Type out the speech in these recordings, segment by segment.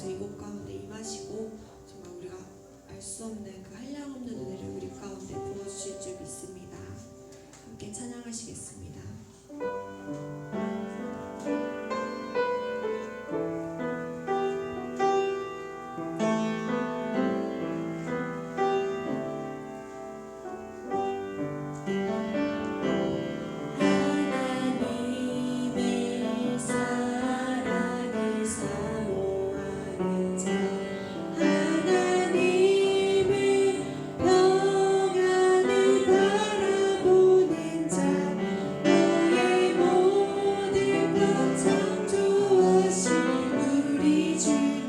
주님께서 이곳 가운데 임하시고 정말 우리가 알 수 없는 그 한량없는 은혜를 우리 가운데 부어주실 줄 믿습니다. 함께 찬양하시겠습니다. 우리 주님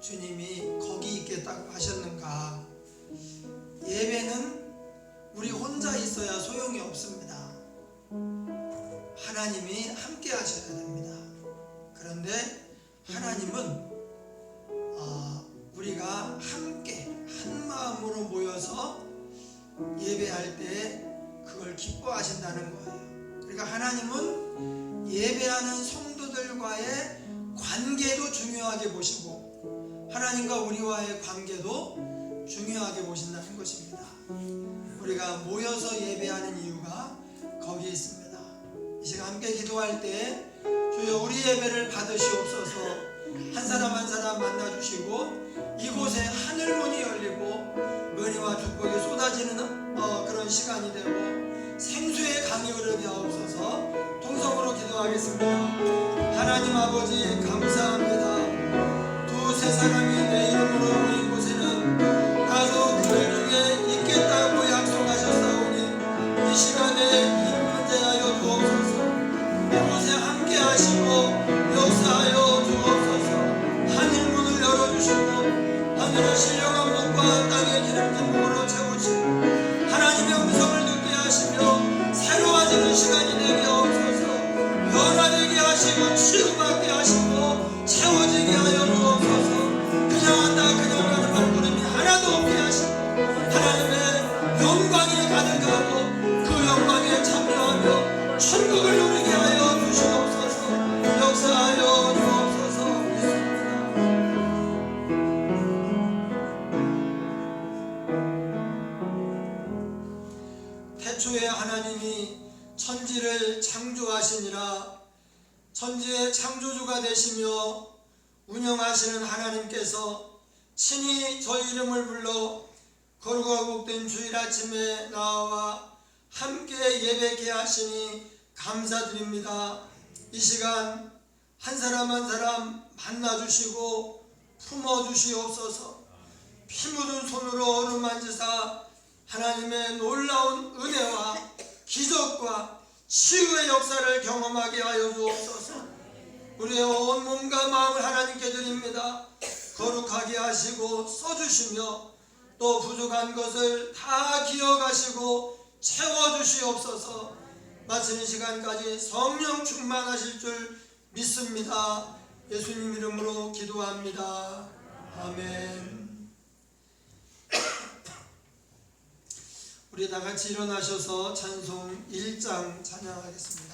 주님이 거기 있겠다고 하셨는가? 예배는 우리 혼자 있어야 소용이 없습니다. 하나님이 함께 하셔야 됩니다. 그런데 하나님은 우리가 함께 한 마음으로 모여서 예배할 때 그걸 기뻐하신다는 거예요. 그러니까 하나님은 예배하는 성도들과의 관계도 중요하게 보시고 하나님과 우리와의 관계도 중요하게 보신다는 것입니다. 우리가 모여서 예배하는 이유가 거기에 있습니다. 이 시간 함께 기도할 때 주여 우리 예배를 받으시옵소서. 한 사람 한 사람 만나주시고 이곳에 하늘문이 열리고 은혜와 축복이 쏟아지는 그런 시간이 되고 생수의 강이 흐르게 하옵소서. 통성으로 기도하겠습니다. 하나님 아버지 감사합니다. 두세 사람이 내 이름으로 모인 곳에는 나도 그들 중에 있겠다고 약속하셨사오니 이 시간에 임재하여 주옵소서. 이곳에 함께 하시고 역사하여 주옵소서. 하늘문을 열어주시고 하늘의 신령한 목과 땅의 기름진 목으로 채우시고 하나님의 음성을 듣게 하시며 새로워지는 시간이 되게 하옵소서. 변화되게 하시고 치유받게 하시고 채워지게 하여 주옵소서. 그냥 한다 그냥 가는 발걸음이 하나도 없게 하시고 하나님의 영광이 가득하고 그 영광에 참여하며 천국을 누리게 하여 주시옵소서. 역사하여 주옵소서. 태초에 하나님이 천지를 창조하시니라. 천지의 창조주가 되시며 운영하시는 하나님께서 친히 저희 이름을 불러 거룩하고 복된 주일 아침에 나와 함께 예배케 하시니 감사드립니다. 이 시간 한 사람 한 사람 만나주시고 품어주시옵소서. 피 묻은 손으로 어루만지사 하나님의 놀라운 은혜와 기적과 치유의 역사를 경험하게 하여 주옵소서. 우리의 온 몸과 마음을 하나님께 드립니다. 거룩하게 하시고 써주시며 또 부족한 것을 다 기억하시고 채워주시옵소서. 마치는 시간까지 성령 충만하실 줄 믿습니다. 예수님 이름으로 기도합니다. 아멘. 우리 다같이 일어나셔서 찬송 1장 찬양하겠습니다.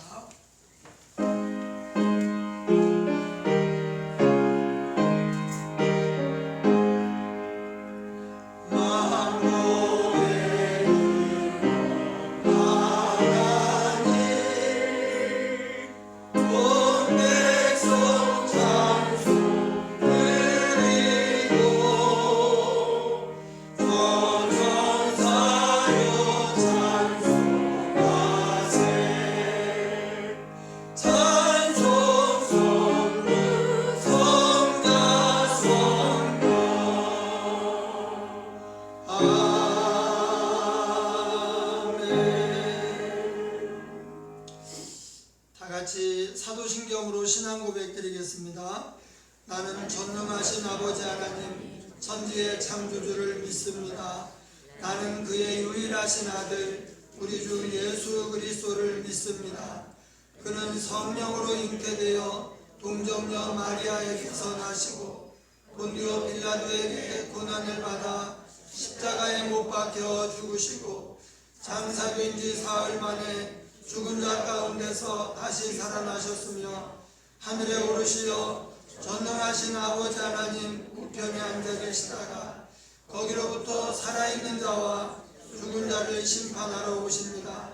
사도신경으로 신앙 고백 드리겠습니다. 나는 전능하신 아버지 하나님 천지의 창조주를 믿습니다. 나는 그의 유일하신 아들 우리 주 예수 그리스도를 믿습니다. 그는 성령으로 잉태되어 동정녀 마리아에게서 나시고 본디오 빌라도에게 고난을 받아 십자가에 못 박혀 죽으시고 장사된 지 사흘 만에 죽은 자 가운데서 다시 살아나셨으며 하늘에 오르시어 전능하신 아버지 하나님 우편에 앉아 계시다가 거기로부터 살아있는 자와 죽은 자를 심판하러 오십니다.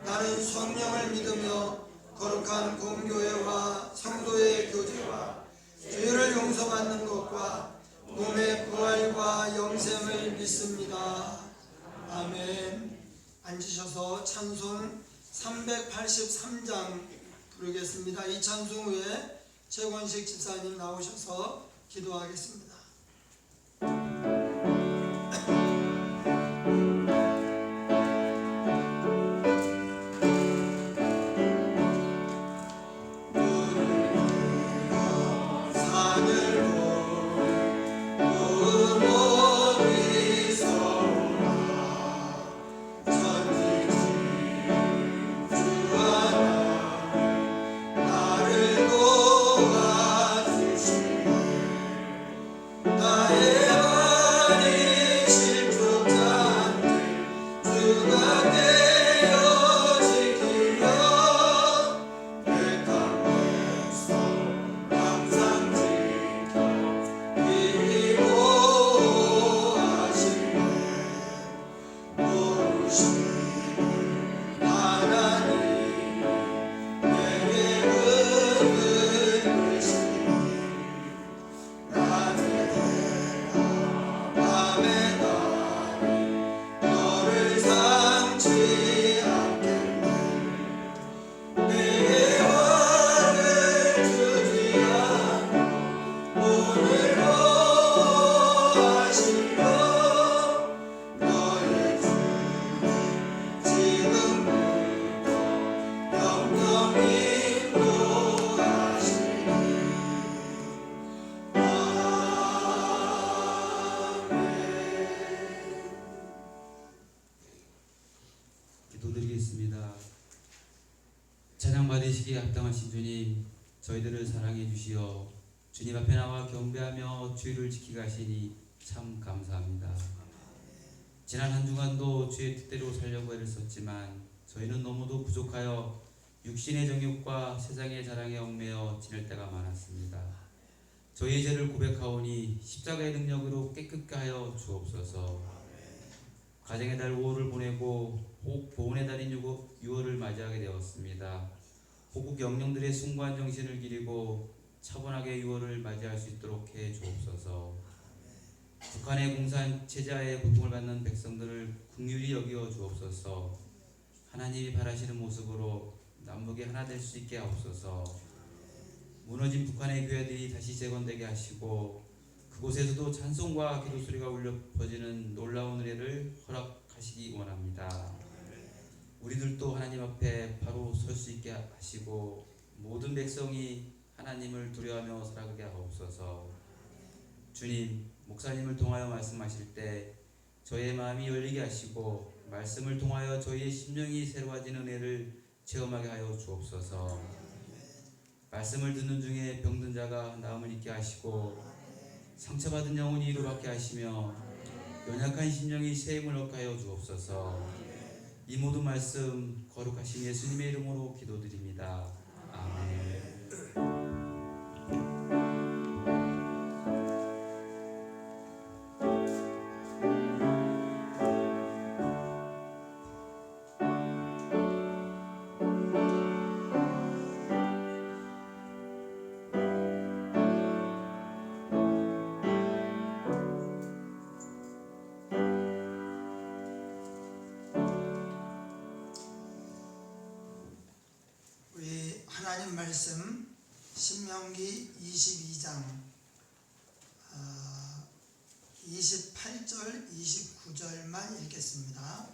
나는 성령을 믿으며 거룩한 공교회와 성도의 교제와 죄를 용서받는 것과 몸의 부활과 영생을 믿습니다. 아멘. 앉으셔서 찬송 383장 부르겠습니다. 이 찬송 후에 최권식 집사님 나오셔서 기도하겠습니다. 산을 되시기에 합당하신 주님, 저희들을 사랑해 주시어 주님 앞에 나와 경배하며 주의를 지키게 하시니 참 감사합니다. 지난 한 주간도 주의 뜻대로 살려고 애를 썼지만 저희는 너무도 부족하여 육신의 정욕과 세상의 자랑에 얽매여 지낼 때가 많았습니다. 저희의 죄를 고백하오니 십자가의 능력으로 깨끗게 하여 주옵소서. 가정의 달 5월을 보내고 보훈의 달인 6월을 맞이하게 되었습니다. 호국 영령들의 숭고한 정신을 기리고 차분하게 6월을 맞이할 수 있도록 해 주옵소서. 북한의 공산 체제하에 고통을 받는 백성들을 긍휼히 여겨 주옵소서. 하나님이 바라시는 모습으로 남북이 하나 될 수 있게 하옵소서. 무너진 북한의 교회들이 다시 재건되게 하시고 그곳에서도 찬송과 기도 소리가 울려 퍼지는 놀라운 은혜를 허락하시기 원합니다. 우리들도 하나님 앞에 바로 설 수 있게 하시고 모든 백성이 하나님을 두려워하며 살아가게 하옵소서. 주님, 목사님을 통하여 말씀하실 때 저희의 마음이 열리게 하시고 말씀을 통하여 저희의 심령이 새로워지는 은혜를 체험하게 하여 주옵소서. 말씀을 듣는 중에 병든 자가 나음을 잊게 하시고 상처받은 영혼이 위로받게 하시며 연약한 심령이 새 힘을 얻게 하여 주옵소서. 이 모든 말씀 거룩하신 예수님의 이름으로 기도드립니다. 아멘. 우리 하나님 말씀 신명기 22장 28절 29절만 읽겠습니다.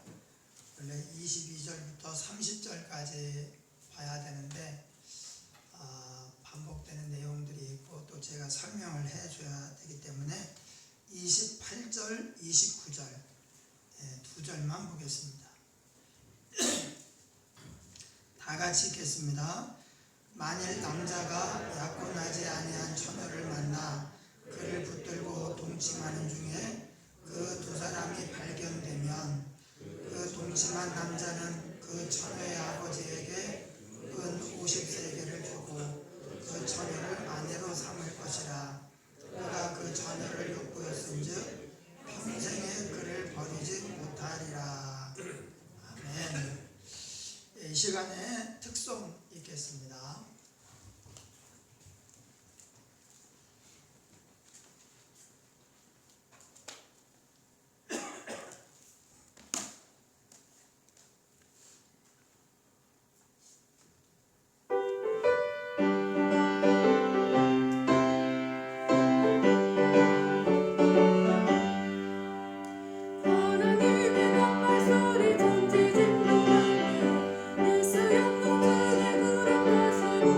원래 22절부터 30절까지 봐야 되는데 반복되는 내용들이 있고 또 제가 설명을 해줘야 되기 때문에 28절 29절 두 절만 보겠습니다. 다 같이 읽겠습니다. 만일 남자가 약혼하지 아니한 처녀를 만나 그를 붙들고 동침하는 중에 그 두 사람이 발견되면 그 동침한 남자는 그 처녀의 아버지에게 은 50세겔을 주고 그 처녀를 아내로 삼을 것이라. 그가 그 처녀를 욕보였은즉 평생에 그를 버리지 못하리라. 아멘. 이 시간에 특송 읽겠습니다. 소리 전지진동하니 예수 영웅 크게 부름하시고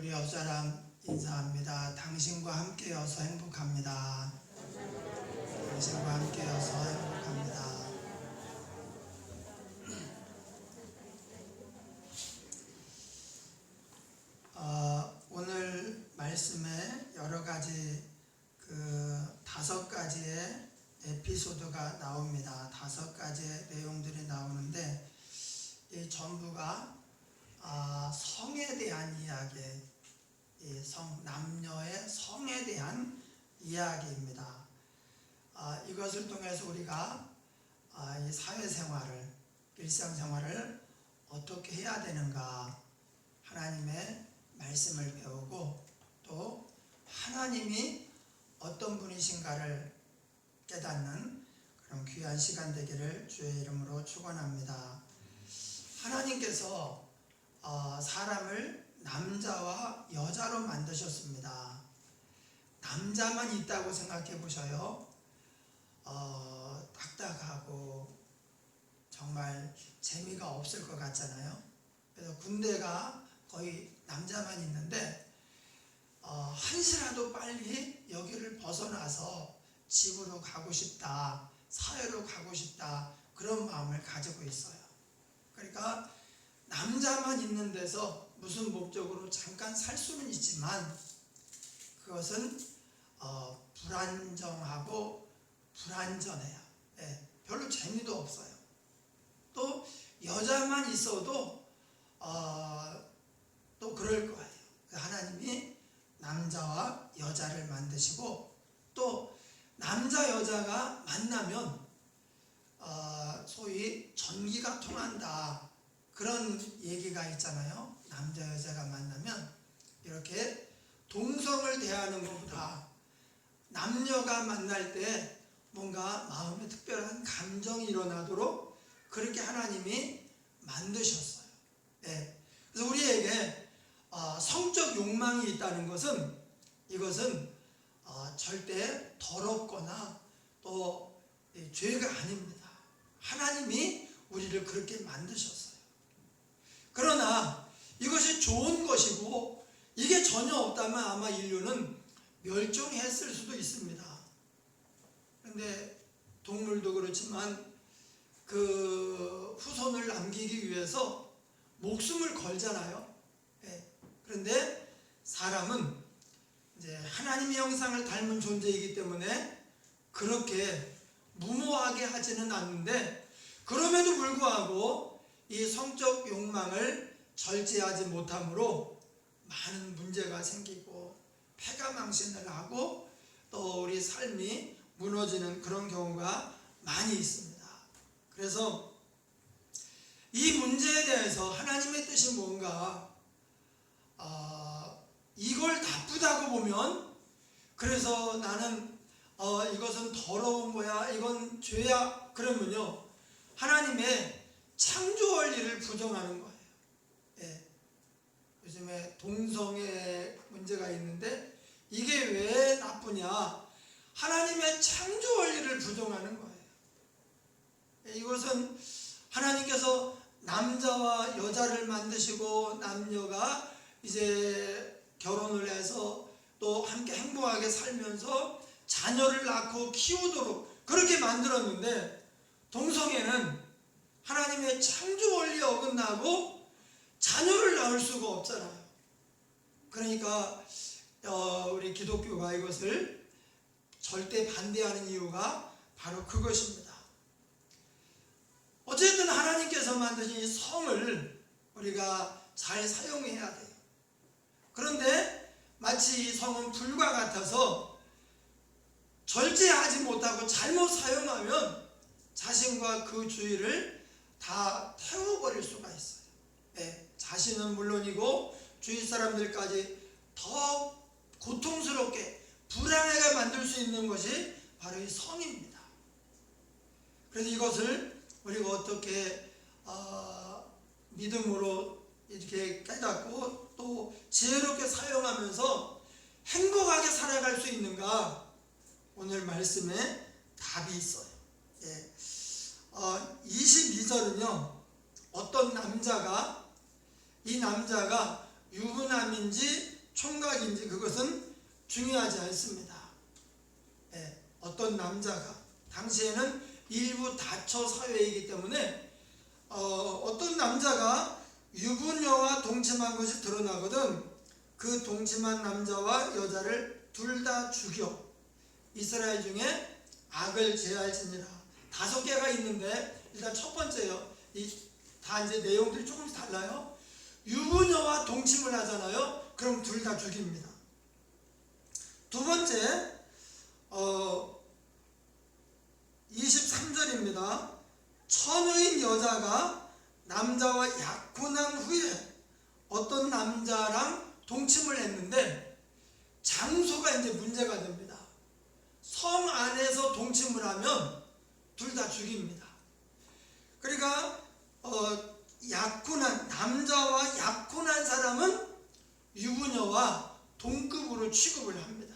우리 옆사람 인사합니다. 당신과 함께여서 행복합니다. 당신과 함께여서 행복합니다. 오늘 말씀에 여러 가지 5가지의 에피소드가 나옵니다. 5가지의 내용들이 나오는데 이 전부가 성에 대한 이야기, 남녀의 성에 대한 이야기입니다. 이것을 통해서 우리가 이 사회생활을, 일상생활을 어떻게 해야 되는가, 하나님의 말씀을 배우고 또 하나님이 어떤 분이신가를 깨닫는 그런 귀한 시간 되기를 주의 이름으로 축원합니다. 하나님께서 사람을 남자와 여자로 만드셨습니다. 남자만 있다고 생각해 보셔요. 딱딱하고 정말 재미가 없을 것 같잖아요. 그래서 군대가 거의 남자만 있는데 한시라도 빨리 여기를 벗어나서 집으로 가고 싶다, 사회로 가고 싶다, 그런 마음을 가지고 있어요. 그러니까 남자만 있는 데서 무슨 목적으로 잠깐 살 수는 있지만 그것은 불안정하고 불안전해요. 별로 재미도 없어요. 또 여자만 있어도 또 그럴 거예요. 하나님이 남자와 여자를 만드시고 또 남자 여자가 만나면 소위 전기가 통한다, 그런 얘기가 있잖아요. 남자 여자가 만나면 이렇게 동성을 대하는 것보다 남녀가 만날 때 뭔가 마음에 특별한 감정이 일어나도록 그렇게 하나님이 만드셨어요. 그래서 우리에게 성적 욕망이 있다는 것은, 이것은 절대 더럽거나 또 죄가 아닙니다. 하나님이 우리를 그렇게 만드셨어요. 그러나 이것이 좋은 것이고 이게 전혀 없다면 아마 인류는 멸종했을 수도 있습니다. 그런데 동물도 그렇지만 그 후손을 남기기 위해서 목숨을 걸잖아요. 그런데 사람은 이제 하나님의 형상을 닮은 존재이기 때문에 그렇게 무모하게 하지는 않는데, 그럼에도 불구하고 이 성적 욕망을 절제하지 못함으로 많은 문제가 생기고 패가망신을 하고 또 우리 삶이 무너지는 그런 경우가 많이 있습니다. 그래서 이 문제에 대해서 하나님의 뜻이 뭔가, 이걸 나쁘다고 보면, 그래서 나는 이것은 더러운 거야, 이건 죄야, 그러면요 하나님의 창조 원리를 부정하는 거예요. 요즘에 동성애 문제가 있는데 이게 왜 나쁘냐, 하나님의 창조 원리를 부정하는 거예요. 이것은 하나님께서 남자와 여자를 만드시고 남녀가 이제 결혼을 해서 또 함께 행복하게 살면서 자녀를 낳고 키우도록 그렇게 만들었는데, 동성애는 하나님의 창조 원리에 어긋나고 자녀를 낳을 수가 없잖아요. 그러니까 우리 기독교가 이것을 절대 반대하는 이유가 바로 그것입니다. 어쨌든 하나님께서 만드신 이 성을 우리가 잘 사용해야 돼요. 그런데 마치 이 성은 불과 같아서 절제하지 못하고 잘못 사용하면 자신과 그 주위를 다 태워버릴 수가 있어요. 자신은 물론이고 주위 사람들까지 더 고통스럽게 불안하게 만들 수 있는 것이 바로 이 성입니다. 그래서 이것을 우리가 어떻게 믿음으로 이렇게 깨닫고 또 지혜롭게 사용하면서 행복하게 살아갈 수 있는가, 오늘 말씀에 답이 있어요. 22절은요 어떤 남자가, 이 남자가 유부남인지 총각인지 그것은 중요하지 않습니다. 예, 어떤 남자가 당시에는 일부 다처 사회이기 때문에 어떤 남자가 유부녀와 동침한 것이 드러나거든 그 동침한 남자와 여자를 둘 다 죽여 이스라엘 중에 악을 제할지니라. 5개가 있는데 일단 첫 번째요. 다 이제 내용들이 조금씩 달라요. 유부녀와 동침을 하잖아요. 그럼 둘 다 죽입니다. 두 번째 23절입니다. 처녀인 여자가 남자와 약혼한 후에 어떤 남자랑 동침을 했는데 장소가 이제 문제가 됩니다. 성 안에서 동침을 하면 둘 다 죽입니다. 그러니까 약혼한 남자와 약혼한 사람은 유부녀와 동급으로 취급을 합니다.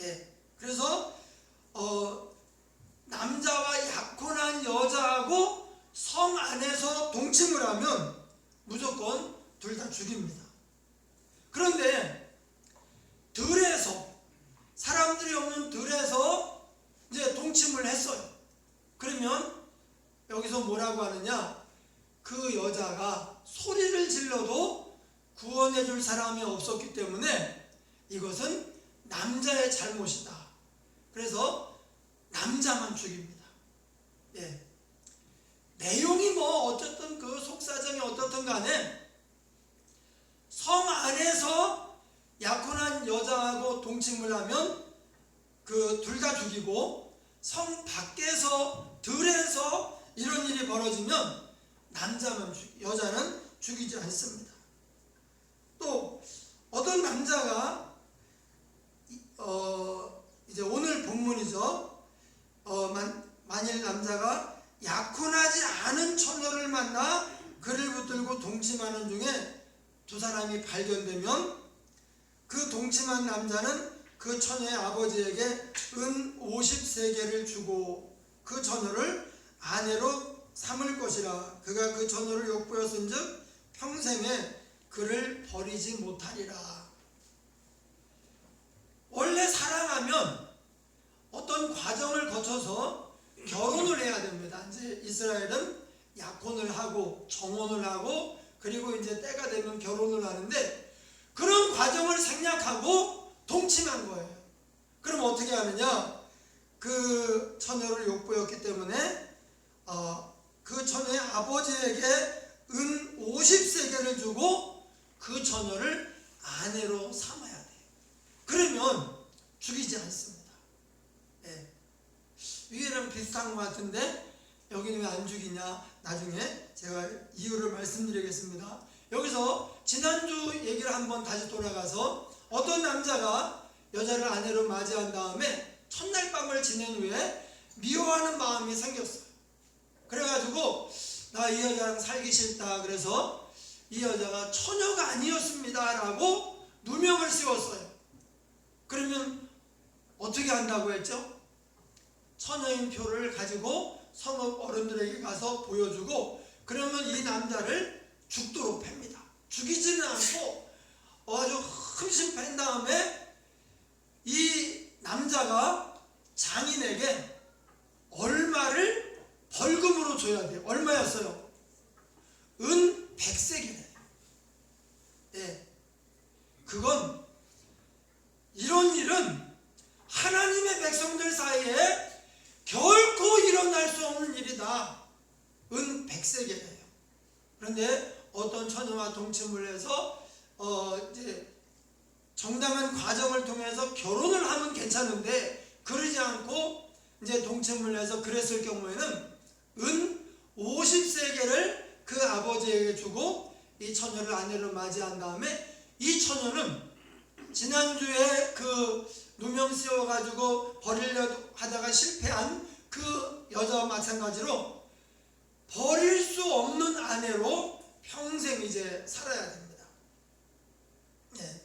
예, 그래서 남자와 약혼한 여자하고 성 안에서 동침을 하면 무조건 둘 다 죽입니다. 그런데 들에서 사람들이 없는 들에서 이제 동침을 했어요. 그러면 여기서 뭐라고 하느냐? 그 여자가 소리를 질러도 구원해 줄 사람이 없었기 때문에 이것은 남자의 잘못이다. 그래서 남자만 죽입니다. 예. 내용이 뭐 어쨌든 그 속사정이 어떻든 간에 성 안에서 약혼한 여자하고 동침을 하면 그 둘 다 죽이고 성 밖에서 들에서 이런 일이 벌어지면 남자만 여자는 죽이지 않습니다. 또 어떤 남자가 이제 오늘 본문이죠. 만일 남자가 약혼하지 않은 처녀를 만나 그를 붙들고 동침하는 중에 두 사람이 발견되면 그 동침한 남자는 그 처녀의 아버지에게 은 50세겔을 주고 그 처녀를 아내로 삼을 것이라. 그가 그 처녀를 욕보였은즉 평생에 그를 버리지 못하리라. 원래 사랑하면 어떤 과정을 거쳐서 결혼을 해야 됩니다. 이제 이스라엘은 약혼을 하고 정혼을 하고 그리고 이제 때가 되면 결혼을 하는데 그런 과정을 생략하고 동침한 거예요. 그럼 어떻게 하느냐? 그 처녀를 욕보였기 때문에 그 처녀의 아버지에게 은 50세겔을 주고 그 처녀를 아내로 삼아야 돼요. 그러면 죽이지 않습니다. 예. 위에랑 비슷한 것 같은데 여기는 왜 안 죽이냐? 나중에 제가 이유를 말씀드리겠습니다. 여기서 지난주 얘기를 한번 다시 돌아가서 어떤 남자가 여자를 아내로 맞이한 다음에 첫날 밤을 지낸 후에 미워하는 마음이 생겼어요. 그래가지고 나 이 여자랑 살기 싫다. 그래서 이 여자가 처녀가 아니었습니다 라고 누명을 씌웠어요. 그러면 어떻게 한다고 했죠? 처녀인 표를 가지고 성읍 어른들에게 가서 보여주고 그러면 이 남자를 죽도록 팹니다. 죽이지는 않고 아주 흠씬 팬 다음에 이 남자가 장인에게 얼마를 벌금으로 줘야 돼요. 얼마였어요? 은 100세겔이에요. 예. 그건 이런 일은 하나님의 백성들 사이에 결코 일어날 수 없는 일이다. 은 100세겔이에요. 그런데 어떤 처녀와 동침을 해서 이제 정당한 과정을 통해서 결혼을 하면 괜찮은데 그러지 않고 이제 동침을 해서 그랬을 경우에는 은 50세겔을 그 아버지에게 주고 이 처녀를 아내로 맞이한 다음에 이 처녀는 지난주에 그 누명 씌워가지고 버리려 하다가 실패한 그 여자와 마찬가지로 버릴 수 없는 아내로 평생 이제 살아야 됩니다. 예.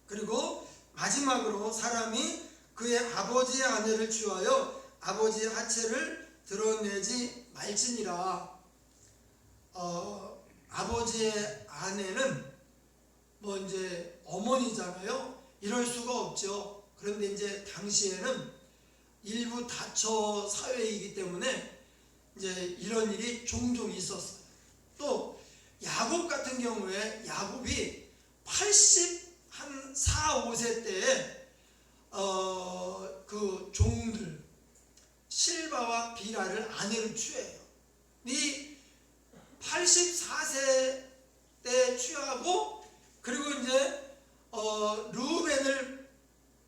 그리고 마지막으로 사람이 그의 아버지의 아내를 취하여 아버지의 하체를 드러내지 말지니라. 아버지의 아내는 무너지잖아요. 이럴 수가 없죠. 그런데 이제 당시에는 일부 다처 사회이기 때문에 이제 이런 일이 종종 있었어요. 또 야곱 같은 경우에 야곱이 84, 5세 때에 그 종들 실바와 비라를 아내로 취해요. 이 84세 때 취하고 그리고 이제 르우벤을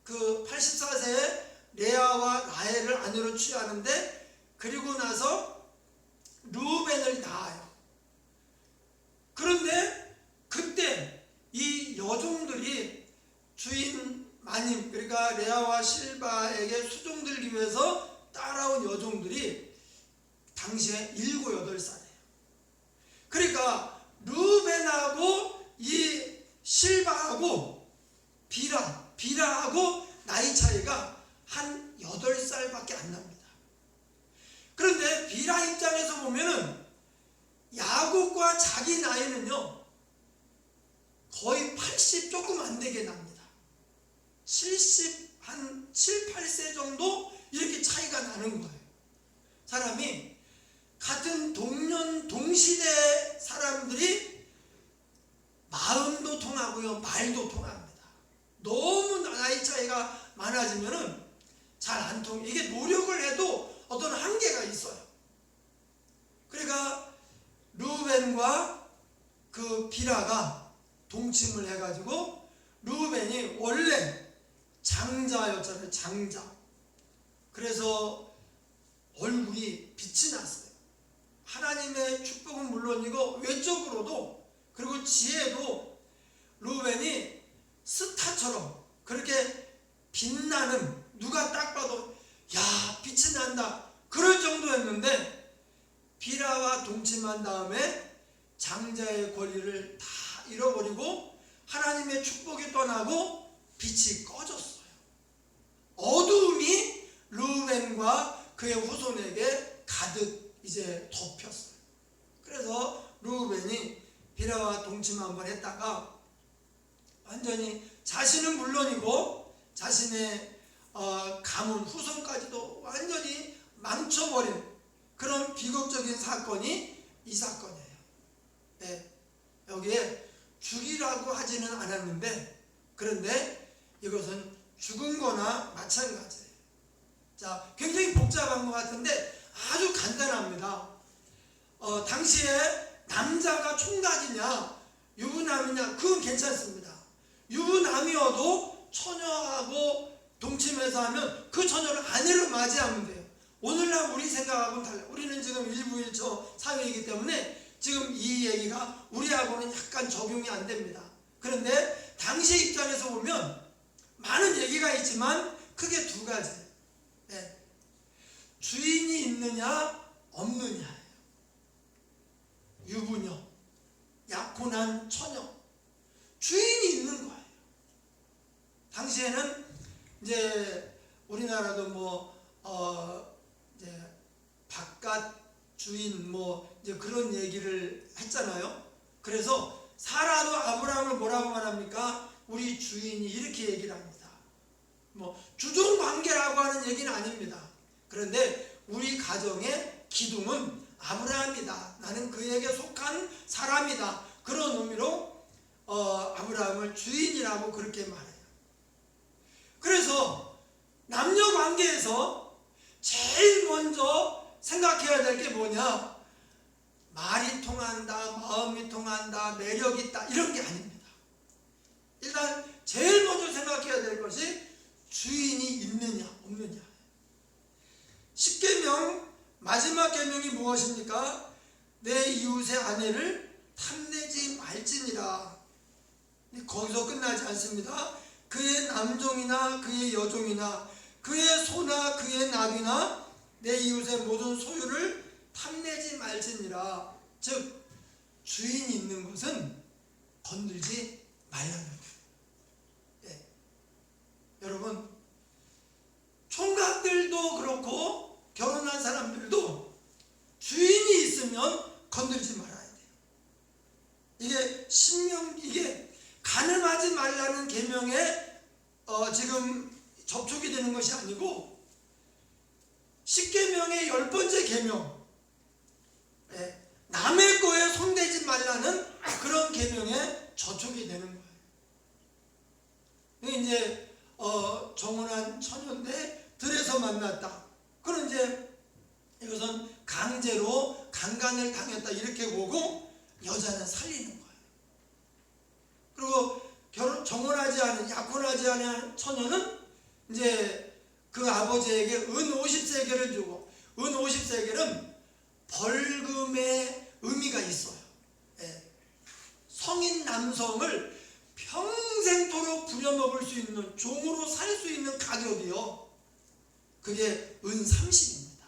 그 84세에 레아와 라헬을 아내로 취하는데 그리고 나서 르우벤을 낳아요. 그런데 그때 이 여종들이 주인 마님 그러니까 레아와 실바에게 수종들기 위해서 따라온 여종들이 당시에 7, 8살이에요. 그러니까 르우벤하고 이 실바하고 비라하고 나이 차이가 한 8살밖에 안 납니다. 그런데 비라 입장에서 보면은 야곱과 자기 나이는요 거의 80 조금 안 되게 납니다. 70 한 7, 8세 정도 이렇게 차이가 나는 거예요. 사람이 같은 동년 동시대 사람들이 마음도 통하고요 말도 통합니다. 너무 나이 차이가 많아지면은 잘 안 통. 이게 노력을 해도 어떤 한계가 있어요. 그러니까 르우벤과 그 비라가 동침을 해가지고 르우벤이 원래 장자였잖아요. 장자. 그래서 얼굴이 빛이 났어요. 하나님의 축복은 물론이고 외적으로도 그리고 지혜도 르우벤이 스타처럼 그렇게 빛나는 누가 딱 봐도 야 빛이 난다 그럴 정도였는데 비라와 동침한 다음에 장자의 권리를 다 잃어버리고 하나님의 축복이 떠나고 빛이 꺼졌어요. 어두움이 르우벤과 그의 후손에게 가득 이제 덮였어요. 그래서 르우벤이 비라와 동침 한번 했다가 완전히 자신은 물론이고 자신의 가문 후손까지도 완전히 망쳐버린 그런 비극적인 사건이 이 사건이에요. 네, 여기에 죽이라고 하지는 않았는데 그런데 이것은 죽은 거나 마찬가지예요. 자, 굉장히 복잡한 것 같은데 아주 간단합니다. 당시에 남자가 총각이냐 유부남이냐 그건 괜찮습니다. 유부남이어도 처녀하고 동침해서 하면 그 처녀를 아내로 맞이하면 돼요. 오늘날 우리 생각하고는 달라요. 우리는 지금 일부일처 사회이기 때문에 지금 이 얘기가 우리하고는 약간 적용이 안 됩니다. 그런데 당시 입장에서 보면 많은 얘기가 있지만 크게 두 가지. 네. 주인이 있느냐 없느냐예요. 유부녀, 약혼한 처녀, 주인이 있는 거예요. 당시에는 이제 우리나라도 이제 바깥 주인 이제 그런 얘기를 했잖아요. 그래서 사라도 아브라함을 뭐라고 말합니까? 우리 주인이 이렇게 얘기를 합니다. 주종 관계라고 하는 얘기는 아닙니다. 그런데 우리 가정의 기둥은 아브라함이다. 나는 그에게 속한 사람이다. 그런 의미로 아브라함을 주인이라고 그렇게 말해요. 그래서 남녀 관계에서 제일 먼저 생각해야 될 게 뭐냐? 말이 통한다, 마음이 통한다, 매력 있다 이런 게 아닙니다. 일단 제일 먼저 생각해야 될 것이 주인이 있느냐 없느냐. 10계명 마지막 계명이 무엇입니까? 내 이웃의 아내를 탐내지 말지니라. 거기서 끝나지 않습니다. 그의 남종이나 그의 여종이나 그의 소나 그의 나귀나 내 이웃의 모든 소유를 탐내지 말지니라. 즉 주인이 있는 것은 건들지 말라는 거예요. 네. 여러분 총각들도 그렇고 결혼한 사람들도 주인이 있으면 건들지 말아야 돼요. 이게 가늠하지 말라 하라는 계명에 지금 접촉이 되는 것이 아니고 10계명의 10번째 계명, 남의 거에 손대지 말라는 그런 계명에 저촉이 되는 거예요. 이제 정혼한 처녀인데 들에서 만났다. 그럼 이제 이것은 강제로 강간을 당했다 이렇게 보고 여자는 살리는 거예요. 그리고 정혼하지 않은, 약혼하지 않은 처녀는 이제 그 아버지에게 은 50세겔을 주고, 은 50세겔은 벌금의 의미가 있어요. 성인 남성을 평생토록 부려먹을 수 있는, 종으로 살 수 있는 가격이요, 그게 은 30입니다.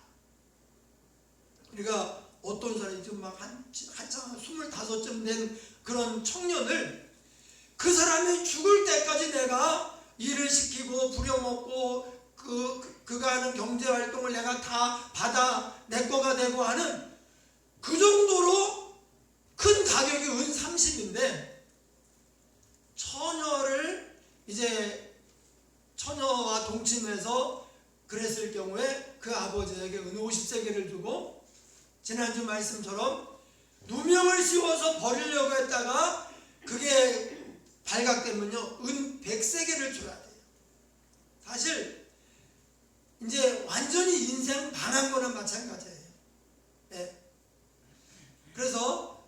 그러니까 어떤 사람이 지금 막 한참 25쯤 된 그런 청년을, 그 사람이 죽을 때까지 내가 일을 시키고 부려먹고 그가 하는 경제활동을 내가 다 받아 내 거가 되고 하는 그 정도로 큰 가격이 은 30인데, 처녀와 동침해서 그랬을 경우에 그 아버지에게 은 50세겔을 주고, 지난주 말씀처럼 누명을 씌워서 버리려고 했다가 그게 발각되면요, 은 100세겔을 줘야 돼요. 사실 이제 완전히 인생 반한 거나 마찬가지예요. 그래서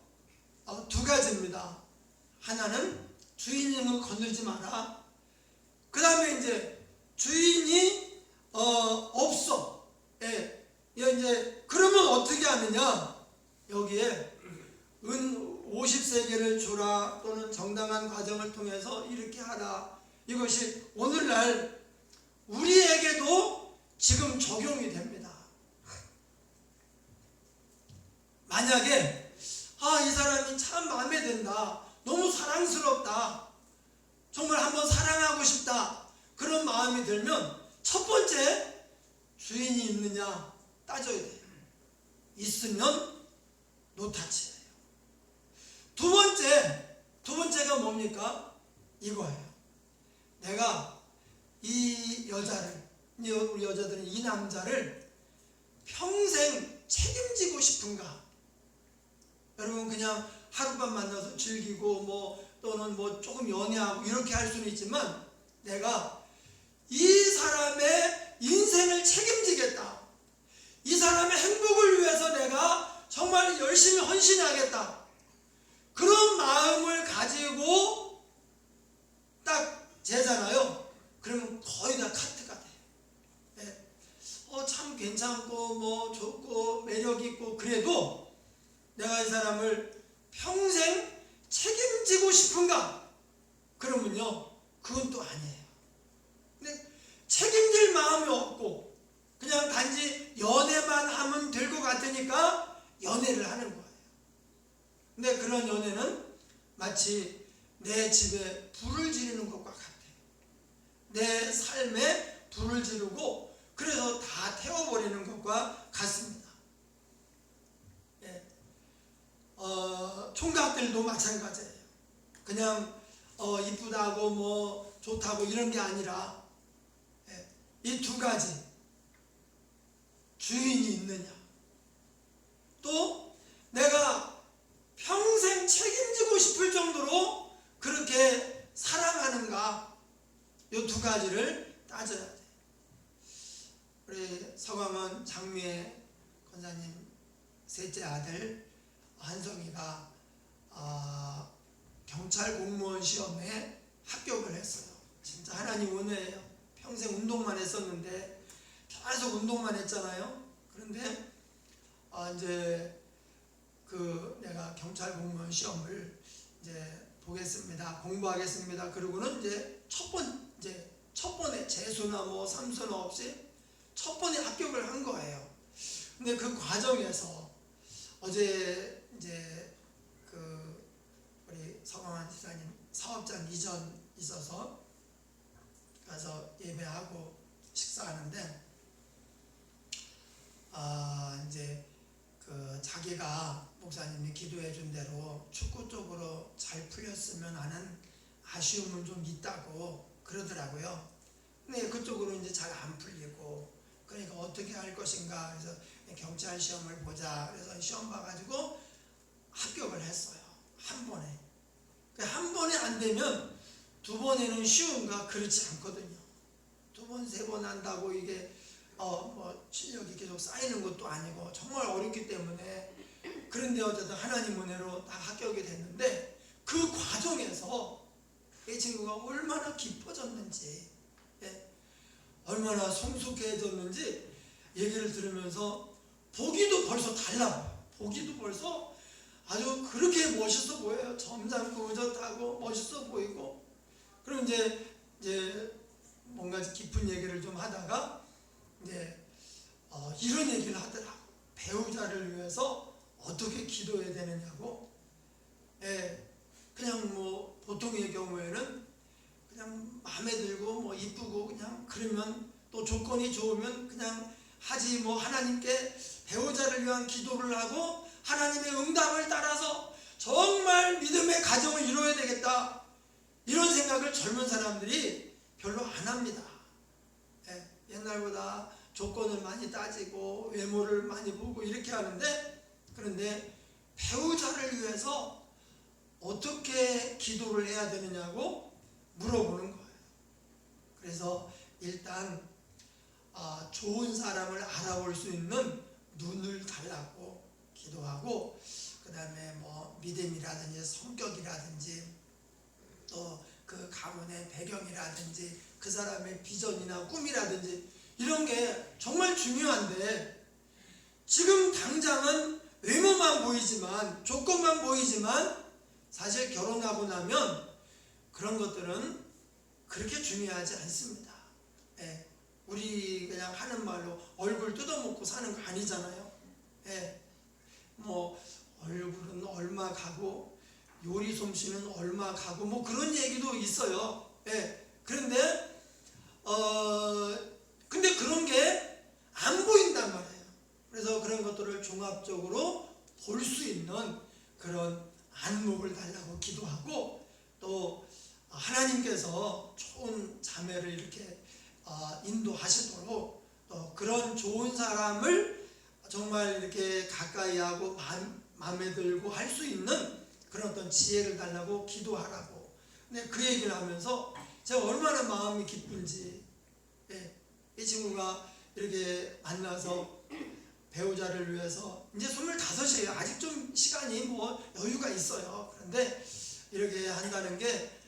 두 가지입니다. 하나는 주인을 건들지 마라. 그 다음에 이제 주인이 없어. 이제 그러면 어떻게 하느냐? 여기에 은 50세겔을 주라, 또는 정당한 과정을 통해서 이렇게 하라. 이것이 오늘날 우리에게도 지금 적용이 됩니다. 만약에 이 사람이 참 마음에 든다, 너무 사랑스럽다, 정말 한번 사랑하고 싶다, 그런 마음이 들면 첫 번째, 주인이 있느냐 따져야 돼요. 있으면 노타치예요. 두 번째가 뭡니까? 이거예요. 내가 이 여자를, 우리 여자들은 이 남자를 평생 책임지고 싶은가? 여러분, 그냥 하룻밤 만나서 즐기고 또는 조금 연애하고 이렇게 할 수는 있지만, 내가 이 사람의 인생을 책임지겠다, 이 사람의 행복을 위해서 내가 정말 열심히 헌신하겠다, 그런 마음을 가지고 딱 재잖아요. 그러면 거의 다 카트가 돼요. 참 괜찮고 좋고 매력 있고, 그래도 내가 이 사람을 평생 책임지고 싶은가? 그러면요, 그건 또 아니에요. 근데 책임질 마음이 없고 그냥 단지 연애만 하면 될 것 같으니까 연애를 하는 거예요. 근데 그런 연애는 마치 내 집에 불을 지르는 것과 같아요. 내 삶에 불을 지르고 그래서 다 태워버리는 것과 같습니다. 총각들도 마찬가지예요. 그냥 이쁘다고 좋다고 이런 게 아니라, 이 두 가지, 주인이 있느냐, 또 내가 평생 책임지고 싶을 정도로 그렇게 사랑하는가, 이 두 가지를 따져야 돼. 우리 서광원 장미애 권사님 셋째 아들 한성이가 경찰 공무원 시험에 합격을 했어요. 진짜 하나님 은혜예요. 평생 운동만 했었는데, 계속 운동만 했잖아요. 그런데 이제 내가 경찰 공무원 시험을 이제 보겠습니다, 공부하겠습니다. 그러고는 이제 첫 번에 재수나 삼수나 없이 첫 번에 합격을 한 거예요. 근데 그 과정에서 어제 이제 우리 서광환 지사님 사업장 이전 있어서 가서 예배하고 식사하는데, 이제 자기가 목사님이 기도해 준 대로 축구 쪽으로 잘 풀렸으면 하는 아쉬움은 좀 있다고 그러더라고요. 근데 그쪽으로 이제 잘 안 풀리고, 그러니까 어떻게 할 것인가. 그래서 경찰 시험을 보자. 그래서 시험 봐가지고 합격을 했어요. 한 번에. 한 번에 안 되면 두 번에는 쉬운가 그렇지 않거든요. 두 번, 세 번 한다고 이게 뭐 실력이 계속 쌓이는 것도 아니고 정말 어렵기 때문에. 그런데 어쨌든 하나님 은혜로 다 합격이 됐는데, 그 과정에서 이 친구가 얼마나 기뻐졌는지, 얼마나 성숙해졌는지 얘기를 들으면서 보기도 벌써 달라요. 보기도 벌써 아주 그렇게 멋있어 보여요. 점잖고 의젓하고 멋있어 보이고. 그럼 이제 뭔가 깊은 얘기를 좀 하다가 이제 이런 얘기를 하더라고. 배우자를 위해서 어떻게 기도해야 되느냐고. 그냥 뭐 보통의 경우에는 그냥 마음에 들고 뭐 이쁘고 그냥 그러면, 또 조건이 좋으면 그냥 하지, 뭐 하나님께 배우자를 위한 기도를 하고 하나님의 응답을 따라서 정말 믿음의 가정을 이루어야 되겠다, 이런 생각을 젊은 사람들이 별로 안 합니다. 옛날보다 조건을 많이 따지고 외모를 많이 보고 이렇게 하는데, 그런데 배우자를 위해서 어떻게 기도를 해야 되느냐고 물어보는 거예요. 그래서 일단 좋은 사람을 알아볼 수 있는 눈을 달라고 기도하고, 그 다음에 뭐 믿음이라든지 성격이라든지 또 그 가문의 배경이라든지 그 사람의 비전이나 꿈이라든지 이런 게 정말 중요한데, 지금 당장은 외모만 보이지만, 조건만 보이지만, 사실 결혼하고 나면 그런 것들은 그렇게 중요하지 않습니다. 우리 그냥 하는 말로 얼굴 뜯어먹고 사는 거 아니잖아요. 뭐 얼굴은 얼마 가고 요리 솜씨는 얼마 가고 뭐 그런 얘기도 있어요. 그런데 근데 그런 게 안 보인단 말이에요. 그래서 그런 것들을 종합적으로 볼 수 있는 그런 안목을 달라고 기도하고, 또 하나님께서 좋은 자매를 이렇게 인도하시도록, 또 그런 좋은 사람을 정말 이렇게 가까이 하고 마음에 들고 할 수 있는 그런 어떤 지혜를 달라고 기도하라고. 근데 그 얘기를 하면서 제가 얼마나 마음이 기쁜지. 이 친구가 이렇게 만나서 배우자를 위해서, 이제 25이에요. 아직 좀 시간이 뭐 여유가 있어요. 그런데 이렇게 한다는 게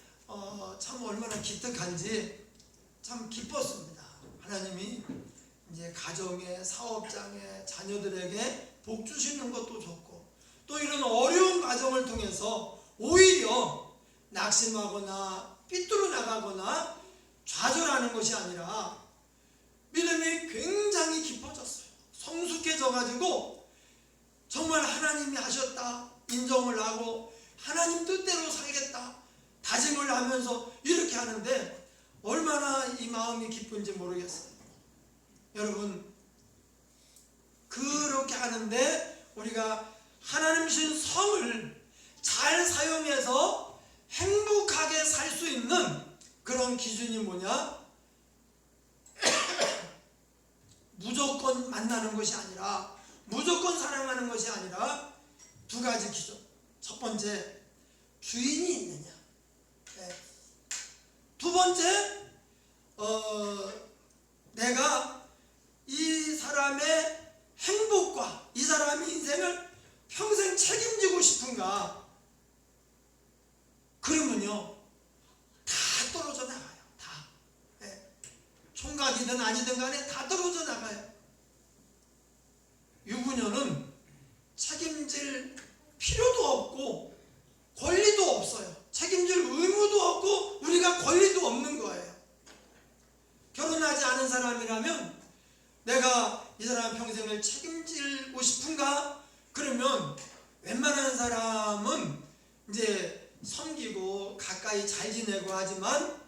참 얼마나 기특한지 참 기뻤습니다. 하나님이 이제 가정에, 사업장에, 자녀들에게 복 주시는 것도 좋고, 또 이런 어려운 과정을 통해서 오히려 낙심하거나 삐뚤어 나가거나 좌절하는 것이 아니라 믿음이 굉장히 깊어졌어요. 성숙해져 가지고 정말 하나님이 하셨다 인정을 하고 하나님 뜻대로 살겠다 다짐을 하면서 이렇게 하는데, 얼마나 이 마음이 기쁜지 모르겠어요. 여러분, 그렇게 하는데 우리가 하나님 주신 성을 잘 사용해서 행복하게 살 수 있는 그런 기준이 뭐냐? 무조건 만나는 것이 아니라, 무조건 사랑하는 것이 아니라 두 가지 기준. 첫 번째, 주인이 있느냐. 두 번째, 내가 이 사람의 행복과 이 사람의 인생을 평생 책임지고 싶은가. 그러면요 다 떨어져 나가요. 다. 총각이든 아니든 간에 다 떨어져 나가요. 유부녀는 책임질 필요도 없고 권리도 없어요. 책임질 의무도 없고 우리가 권리도 없는 거예요. 결혼하지 않은 사람이라면 내가 이 사람 평생을 책임지고 싶은가? 그러면 웬만한 사람은 이제 섬기고 가까이 잘 지내고 하지만,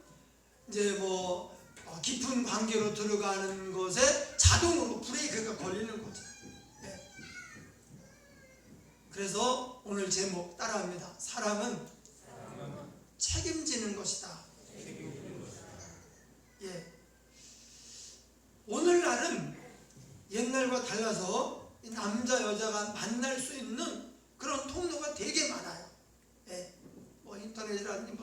이제 뭐 깊은 관계로 들어가는 것에 자동으로 브레이크가 걸리는 거죠. 그래서 오늘 제목 따라합니다. 사랑은 책임지는 것이다. 따라서 이 남자 여자가 만날 수 있는 그런 통로가 되게 많아요. 예. 뭐 인터넷이라든지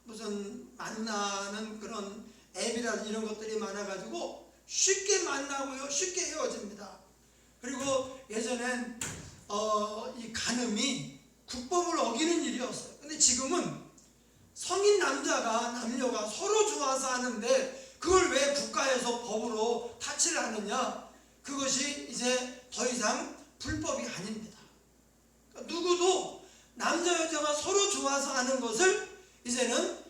무슨 만나는 그런 앱이라든지 이런 것들이 많아가지고 쉽게 만나고요, 쉽게 헤어집니다. 그리고 예전엔 이 간음이 국법을 어기는 일이었어요. 근데 지금은 성인 남녀가 서로 좋아서 하는데 그걸 왜 국가에서 법으로 타치를 하느냐? 그것이 이제 더 이상 불법이 아닙니다. 그러니까 누구도 남자 여자가 서로 좋아서 하는 것을 이제는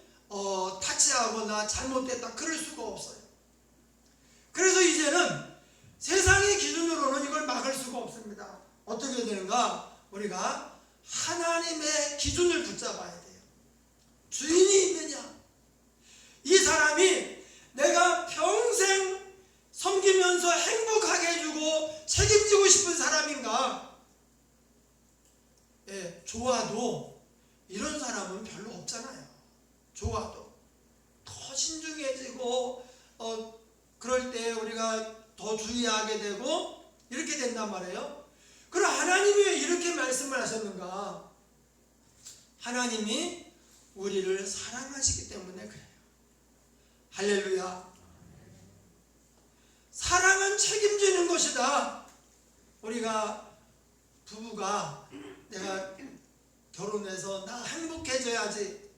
타치하거나 잘못됐다 그럴 수가 없어요. 그래서 이제는 세상의 기준으로는 이걸 막을 수가 없습니다. 어떻게 되는가? 우리가 하나님의 기준을 붙잡아야 돼요. 주인이 있느냐? 이 사람이 내가 평생 섬기면서 행복하게 해주고 책임지고 싶은 사람인가? 예, 좋아도 이런 사람은 별로 없잖아요. 좋아도 더 신중해지고 그럴 때 우리가 더 주의하게 되고 이렇게 된단 말이에요. 그럼 하나님이 왜 이렇게 말씀을 하셨는가? 하나님이 우리를 사랑하시기 때문에 그래요. 할렐루야. 사랑은 책임지는 것이다. 우리가 부부가 내가 결혼해서 나 행복해져야지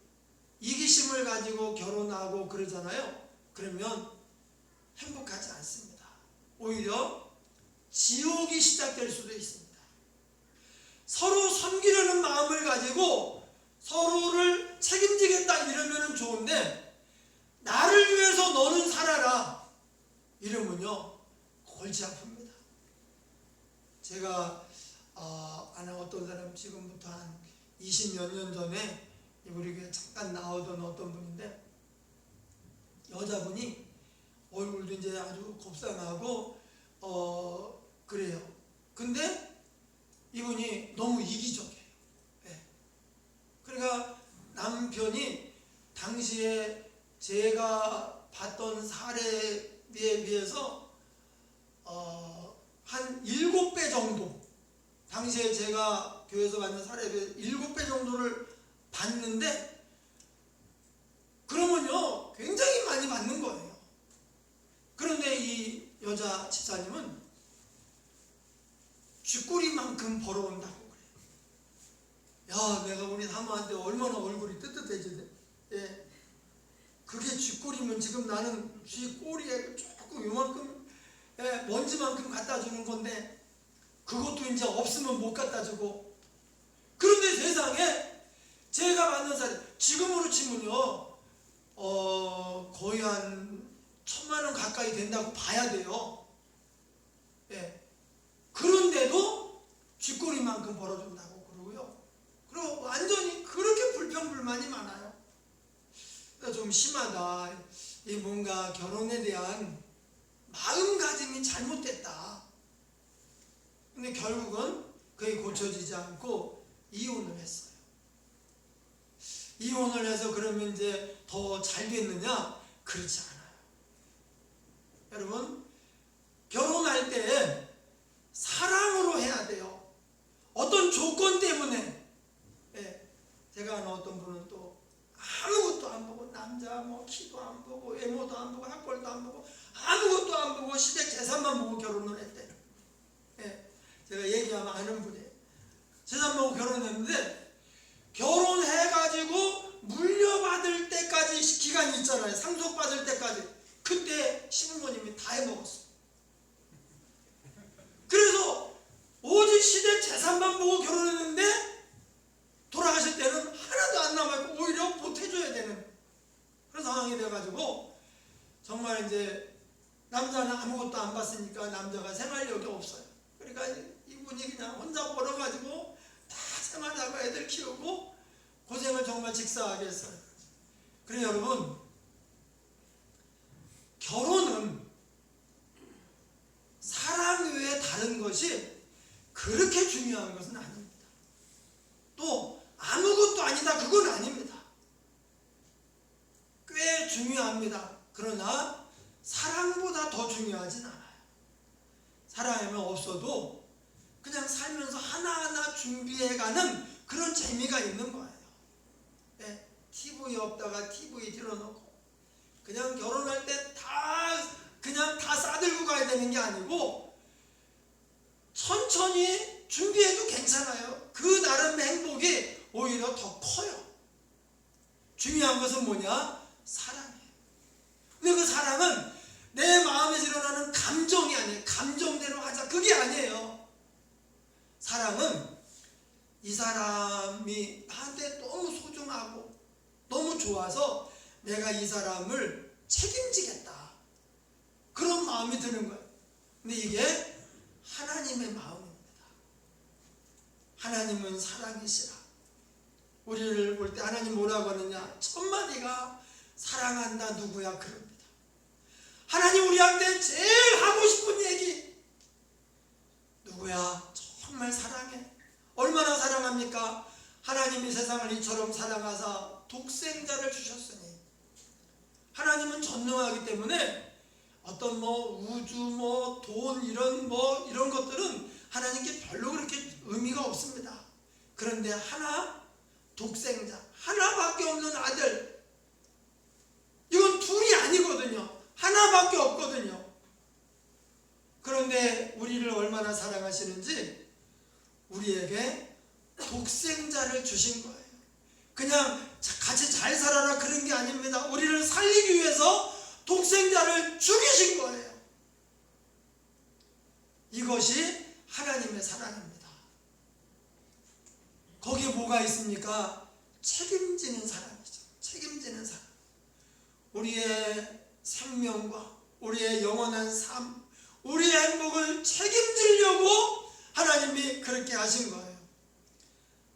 이기심을 가지고 결혼하고 그러잖아요. 그러면 행복하지 않습니다. 오히려 지옥이 시작될 수도 있습니다. 서로 섬기려는 마음을 가지고 서로를 책임지겠다 이러면 좋은데 나를 위해서 너는 살아라 이러면요 골치 아픕니다. 제가 아는 어떤 사람 지금부터 한 20몇 년 전에 우리 교회 잠깐 나오던 어떤 분인데 여자분이 얼굴도 이제 아주 곱상하고 그래요. 근데 이분이 너무 이기적이에요. 네. 그러니까 남편이 당시에 제가 봤던 사례에 비해서 한 7배 정도, 당시에 제가 교회에서 받는 사례에 비해 7배 정도를 받는데 그러면요 굉장히 많이 받는 거예요. 그런데 이 여자 집사님은 쥐꼬리만큼 벌어온다고 그래요. 야, 내가 우리 사모한테 얼마나 얼굴이 뜨뜻해지네. 예. 그게 쥐꼬리면 지금 나는 쥐꼬리에 조금 요만큼 먼지만큼 갖다 주는 건데 그것도 이제 없으면 못 갖다 주고. 그런데 세상에 제가 받는 사례 지금으로 치면요 거의 한 1,000만 원 가까이 된다고 봐야 돼요. 예. 그런데도 쥐꼬리만큼 벌어준다고 그러고요. 그리고 완전히 그렇게 불평불만이 많아요. 좀 심하다. 이 뭔가 결혼에 대한 마음가짐이 잘못됐다. 근데 결국은 그게 고쳐지지 않고 이혼을 했어요. 이혼을 해서 그러면 이제 더 잘 됐느냐? 그렇지 않아요. 여러분, 결혼할 때 사랑으로 해야 돼요. 어떤 조건 때문에. 예, 제가 아는 어떤 분은 또 아무것도 안 보고 남자 키도 안 보고 외모도 안 보고 학벌도 안 보고 아무것도 안 보고 시댁 재산만 보고 결혼을 했대요. 예, 제가 얘기하면 아는 분이에요. 재산 보고 결혼했는데 결혼해가지고 물려받을 때까지 기간이 있잖아요. 상속받을 때까지. 그때 시부모님이 다 해먹었어요. 그래서 오직 시댁 재산만 보고 결혼했는데 돌아가실 때는 하나도 안 남아있고 오히려 보태줘야 되는 그런 상황이 돼가지고 정말 이제 남자는 아무것도 안 봤으니까 남자가 생활력이 없어요. 그러니까 이분이 그냥 혼자 벌어가지고 다 생활하고 애들 키우고 고생을 정말 직사하게 했어요. 그래 여러분, 결혼은 사랑 외에 다른 것이 그렇게 중요한 것은 아닙니다. 또 아무것도 아니다 그건 아닙니다. 꽤 중요합니다. 그러나 사랑보다 더 중요하진 않아요. 사랑하면 없어도 그냥 살면서 하나하나 준비해가는 그런 재미가 있는 거예요. 예, TV 없다가 TV 틀어놓고 그냥 결혼할 때 그냥 다 싸들고 가야 되는 게 아니고 천천히 준비해도 괜찮아요. 그 나름 행복이 오히려 더 커요. 중요한 것은 뭐냐? 사랑이에요. 근데 그 사랑은 내 마음에서 일어나는 감정이 아니에요. 감정대로 하자, 그게 아니에요. 사랑은 이 사람이 나한테 너무 소중하고 너무 좋아서 내가 이 사람을 책임지겠다, 그런 마음이 드는 거예요. 근데 이게 하나님의 마음입니다. 하나님은 사랑이시라. 우리를 볼 때 하나님 뭐라고 하느냐? 첫 마디가 사랑한다 누구야 그럽니다. 하나님 우리한테 제일 하고 싶은 얘기 누구야? 정말 사랑해. 얼마나 사랑합니까? 하나님이 세상을 이처럼 사랑하사 독생자를 주셨으니. 하나님은 전능하기 때문에 어떤 우주 돈 이런 것들은 하나님께 별로 그렇게 의미가 없습니다. 그런데 독생자 하나밖에 없는 아들, 이건 둘이 아니거든요. 하나밖에 없거든요. 그런데 우리를 얼마나 사랑하시는지 우리에게 독생자를 주신 거예요. 그냥 같이 잘 살아라 그런 게 아닙니다. 우리를 살리기 위해서 독생자를 죽이신 거예요. 이것이 하나님의 사랑입니다. 거기에 뭐가 있습니까? 책임지는 사랑이죠. 책임지는 사랑. 우리의 생명과 우리의 영원한 삶, 우리의 행복을 책임지려고 하나님이 그렇게 하신 거예요.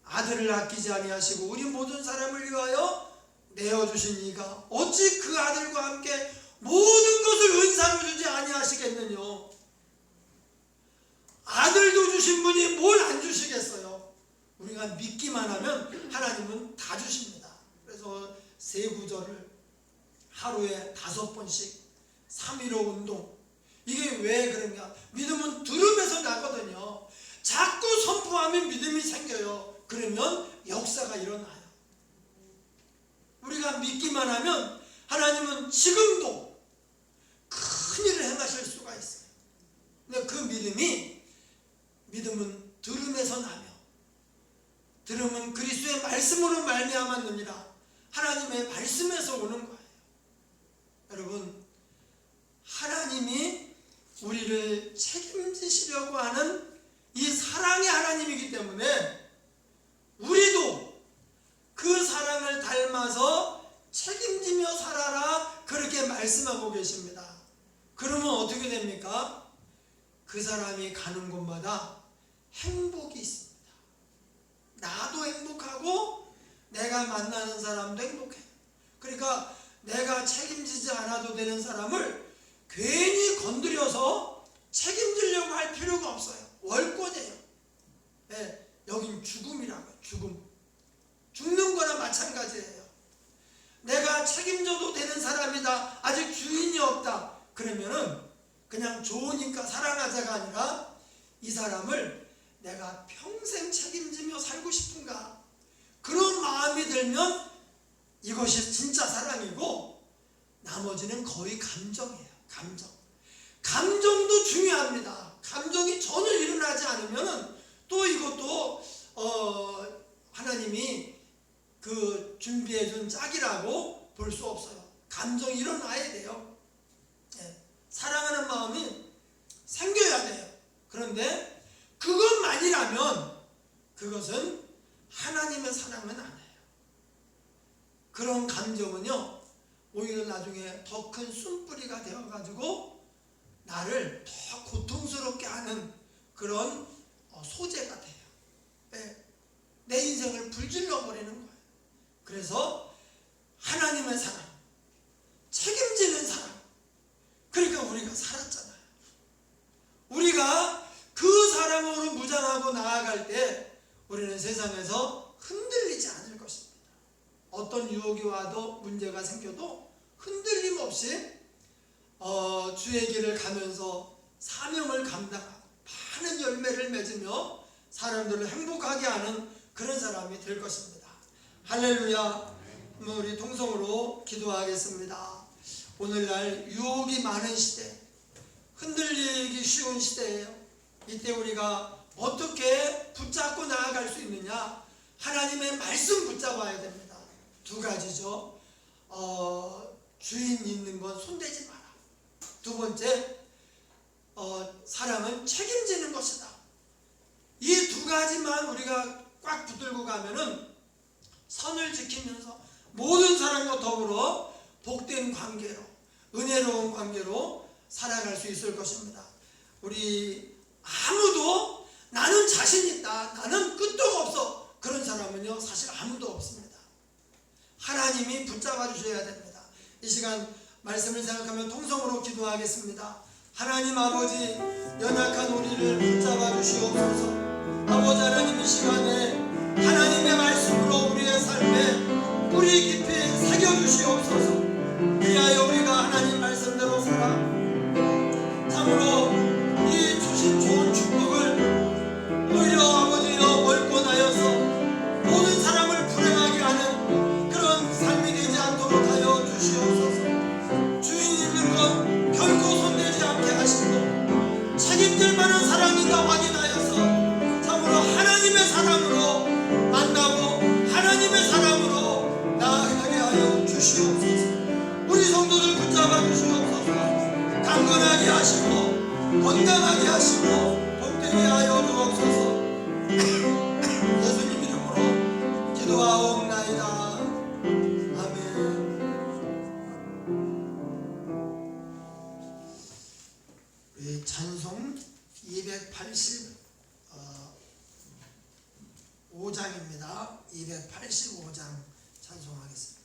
아들을 아끼지 아니하시고 우리 모든 사람을 위하여 내어주신 이가 어찌 그 아들과 함께 모든 것을 은사로 주지 아니하시겠느냐. 아들도 주신 분이 뭘 안 주시겠어요. 우리가 믿기만 하면 하나님은 다 주십니다. 그래서 세 구절을 하루에 5번씩 3.15 운동, 이게 왜 그런가? 믿음은 들음에서 나거든요. 자꾸 선포하면 믿음이 생겨요. 그러면 역사가 일어나요. 우리가 믿기만 하면 하나님은 지금도 큰 일을 행하실 수가 있어요. 근데 그 믿음은 들음에서 나며, 들음은 그리스도의 말씀으로 말미암았느니라. 하나님의 말씀에서 오는 거예요. 여러분, 하나님이 우리를 책임지시려고 하는 이 사랑의 하나님이기 때문에 우리도 그 사랑을 닮아서 책임지며 살아라, 그렇게 말씀하고 계십니다. 그러면 어떻게 됩니까? 그 사람이 가는 곳마다 행복이 있습니다. 나도 행복하고 내가 만나는 사람도 행복해. 그러니까 내가 책임지지 않아도 되는 사람을 괜히 건드려서 책임지려고 할 필요가 없어요. 월권이에요. 네, 여긴 죽음이라고요. 죽는 거나 마찬가지예요. 내가 책임져도 되는 사람이다, 아직 주인이 없다, 그러면은 그냥 좋으니까 사랑하자가 아니라 이 사람을 내가 평생 책임지며 살고 싶은가, 그런 마음이 들면 이것이 진짜 사랑이고, 나머지는 거의 감정이에요. 감정도 중요합니다. 감정이 전혀 일어나지 않으면 또 이것도 하나님이 그 준비해준 짝이라고 볼 수 없어요. 감정이 일어나야 돼요. 네. 사랑하는 마음이 생겨야 돼요. 그런데 그것만이라면 그것은 하나님의 사랑은 아니에요. 그런 감정은요, 오히려 나중에 더 큰 숨뿌리가 되어가지고 나를 더 고통스럽게 하는 그런 소재가 돼요. 네. 내 인생을 불질러 버리는 거예요. 그래서 하나님의 사랑, 책임지는 사랑, 그러니까 우리가 살았잖아요. 우리가 그 사랑으로 무장하고 나아갈 때 우리는 세상에서 흔들리지 않을 것입니다. 어떤 유혹이 와도 문제가 생겨도 흔들림 없이 주의 길을 가면서 사명을 감당하고 많은 열매를 맺으며 사람들을 행복하게 하는 그런 사람이 될 것입니다. 할렐루야. 우리 동성으로 기도하겠습니다. 오늘날 유혹이 많은 시대, 흔들리기 쉬운 시대예요. 이때 우리가 어떻게 붙잡고 나아갈 수 있느냐? 하나님의 말씀 붙잡아야 됩니다. 두 가지죠. 주인 있는 건 손대지 마라. 두 번째, 사랑은 책임지는 것이다. 이 두 가지만 우리가 꽉 붙들고 가면은 선을 지키면서 모든 사람과 더불어 복된 관계로, 은혜로운 관계로 살아갈 수 있을 것입니다. 우리 아무도 나는 자신 있다, 나는 끄떡 없어, 그런 사람은요 사실 아무도 없습니다. 하나님이 붙잡아 주셔야 됩니다. 이 시간 말씀을 생각하며 통성으로 기도하겠습니다. 하나님 아버지, 연약한 우리를 붙잡아 주시옵소서. 아버지 하나님, 이 시간에 하나님의 말씀으로 우리의 삶에 뿌리 깊이 새겨주시옵소서. 그리하여 우리가 하나님 말씀대로 살아 참으로 이 주신 좋은 축복을 오히려 아버지여 멀곤하여서 모든 사람을 불행하게 하는 그런 삶이 되지 않도록 하여 주시옵소서. 주인 있는 것 결코 손대지 않게 하시고 책임질 만한 사랑인가 확인하여서 참으로 하나님의 사람으로 만나고 하나님의 사람으로 나아가게 하여 주시옵소서. 우리 성도들 붙잡아 주시옵소서. 강건하게 하시고 건강하게 하시고 복되게 하여 주옵소서. 예수님 이름으로 기도하옵나이다. 아멘. 우리 찬송 285장입니다. 285장 찬송하겠습니다.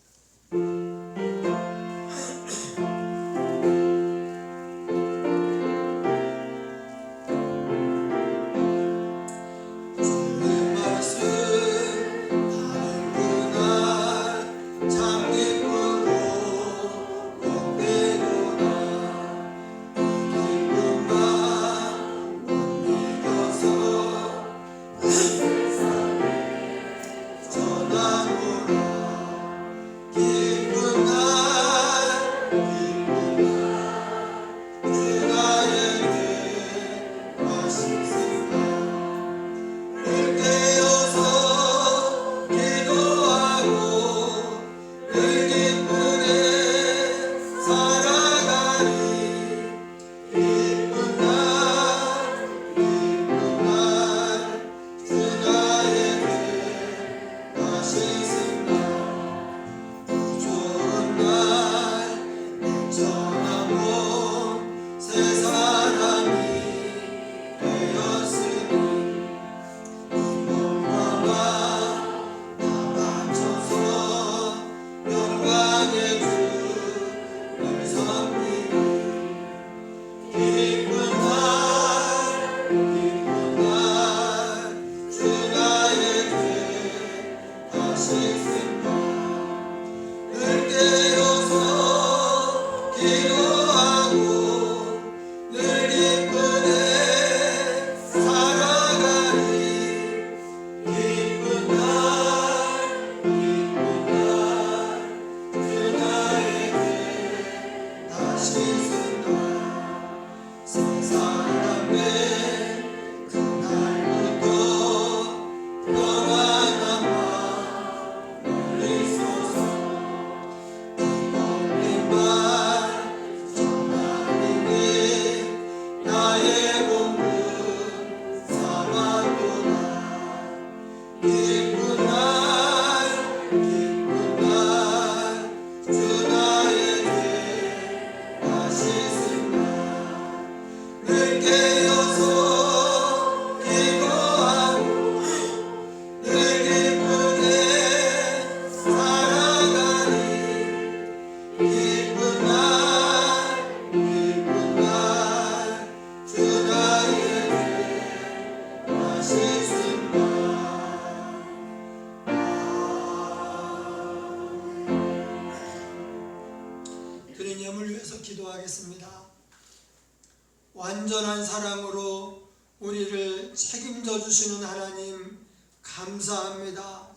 완전한 사랑으로 우리를 책임져 주시는 하나님 감사합니다.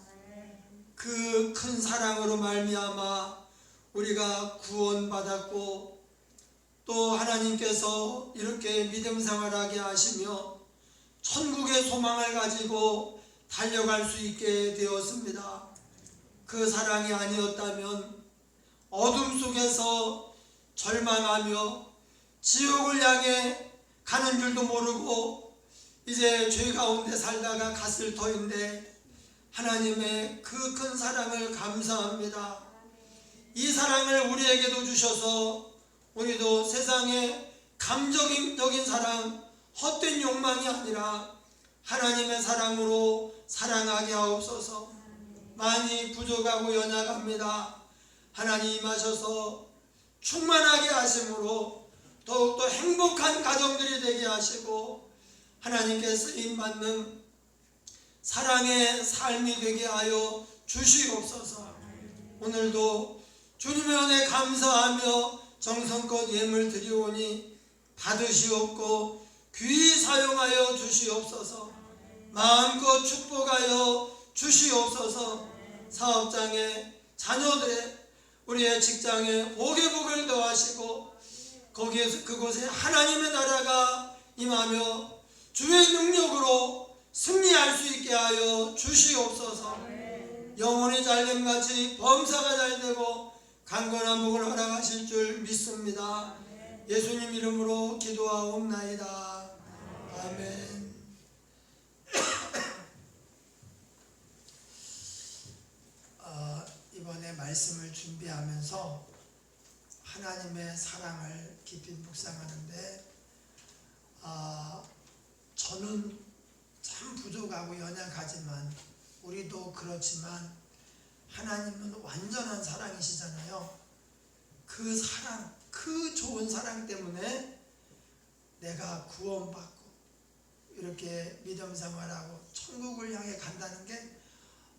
그 큰 사랑으로 말미암아 우리가 구원받았고 또 하나님께서 이렇게 믿음 생활하게 하시며 천국의 소망을 가지고 달려갈 수 있게 되었습니다. 그 사랑이 아니었다면 어둠 속에서 절망하며 지옥을 향해 가는 줄도 모르고 이제 죄 가운데 살다가 갔을 터인데 하나님의 그 큰 사랑을 감사합니다. 이 사랑을 우리에게도 주셔서 우리도 세상의 감정적인 사랑, 헛된 욕망이 아니라 하나님의 사랑으로 사랑하게 하옵소서. 많이 부족하고 연약합니다. 하나님 임하셔서 충만하게 하심으로 더욱더 행복한 가정들이 되게 하시고 하나님께 쓰임받는 사랑의 삶이 되게 하여 주시옵소서. 오늘도 주님의 은혜 감사하며 정성껏 예물 드리오니 받으시옵고 귀히 사용하여 주시옵소서. 마음껏 축복하여 주시옵소서. 사업장에 자녀들의 우리의 직장에 복의 복을 더하시고 거기에서 그곳에 하나님의 나라가 임하며 주의 능력으로 승리할 수 있게 하여 주시옵소서. 영혼이 잘됨같이 범사가 잘되고 강건한 복을 허락하실 줄 믿습니다. 예수님 이름으로 기도하옵나이다. 아멘. 이번에 말씀을 준비하면서 하나님의 사랑을 깊이 묵상하는데 저는 참 부족하고 연약하지만 우리도 그렇지만 하나님은 완전한 사랑이시잖아요. 그 사랑, 그 좋은 사랑 때문에 내가 구원받고 이렇게 믿음 생활하고 천국을 향해 간다는 게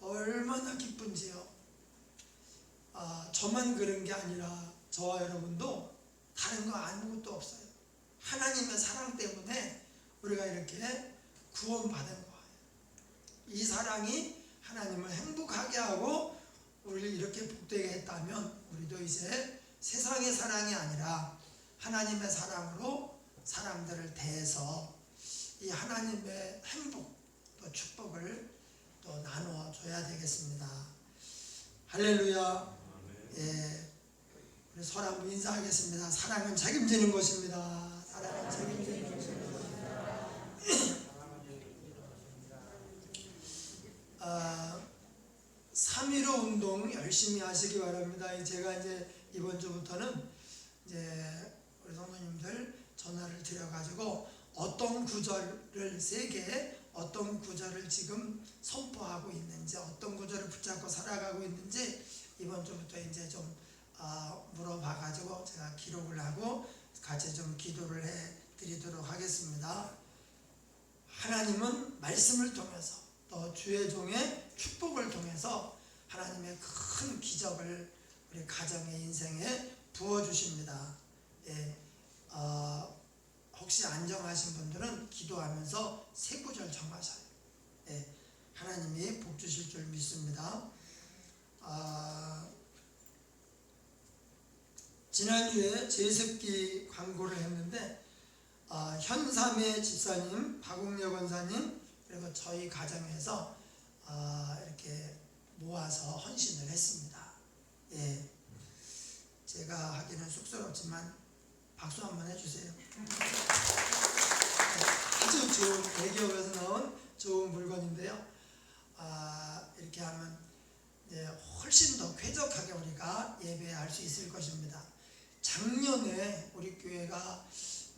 얼마나 기쁜지요. 저만 그런 게 아니라 저와 여러분도 다른 거 아무것도 없어요. 하나님의 사랑 때문에 우리가 이렇게 구원받은 거예요. 이 사랑이 하나님을 행복하게 하고 우리를 이렇게 복되게 했다면 우리도 이제 세상의 사랑이 아니라 하나님의 사랑으로 사람들을 대해서 이 하나님의 행복 또 축복을 또 나누어 줘야 되겠습니다. 할렐루야. 예, 우리 서로 한번 인사하겠습니다. 사랑은 책임지는 것입니다. 사랑은 책임지는 것입니다. 3.15 운동 열심히 하시기 바랍니다. 제가 이제 이번 주부터는 이제 우리 성도님들 전화를 드려가지고 어떤 구절을 3개 어떤 구절을 지금 선포하고 있는지 어떤 구절을 붙잡고 살아가고 있는지 이번 주부터 이제 좀 물어봐가지고 제가 기록을 하고 같이 좀 기도를 해 드리도록 하겠습니다. 하나님은 말씀을 통해서 또 주의 종의 축복을 통해서 하나님의 큰 기적을 우리 가정의 인생에 부어주십니다. 예, 혹시 안 정하신 분들은 기도하면서 3구절 정하셔요. 예, 하나님이 복 주실 줄 믿습니다. 지난주에 제습기 광고를 했는데 현삼의 집사님, 박웅여 권사님 그리고 저희 가정에서 이렇게 모아서 헌신을 했습니다. 예, 제가 하기는 쑥스럽지만 박수 한번 해주세요. 아주 좋은 대기업에서 나온 좋은 물건인데요. 이렇게 하면 이제 훨씬 더 쾌적하게 우리가 예배할 수 있을 것입니다. 작년에 우리 교회가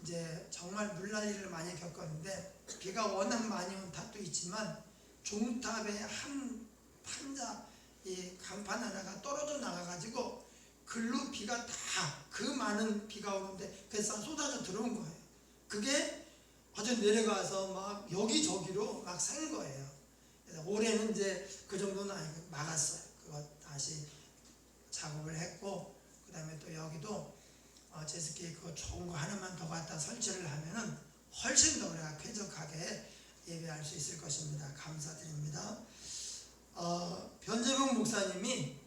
이제 정말 물난리를 많이 겪었는데 비가 워낙 많이 온 탓도 있지만 종탑에 한 판자 이 강판 하나가 떨어져 나가가지고 글로 비가 다 그 많은 비가 오는데 그래서 쏟아져 들어온 거예요. 그게 아주 내려가서 막 여기저기로 막 샌 거예요. 그래서 올해는 이제 그 정도는 아니고 막았어요. 그거 다시 작업을 했고 그 다음에 또 여기도 제습기 그 좋은 거 하나만 더 갖다 설치를 하면은 훨씬 더 우리가 쾌적하게 예배할 수 있을 것입니다. 감사드립니다. 변재봉 목사님이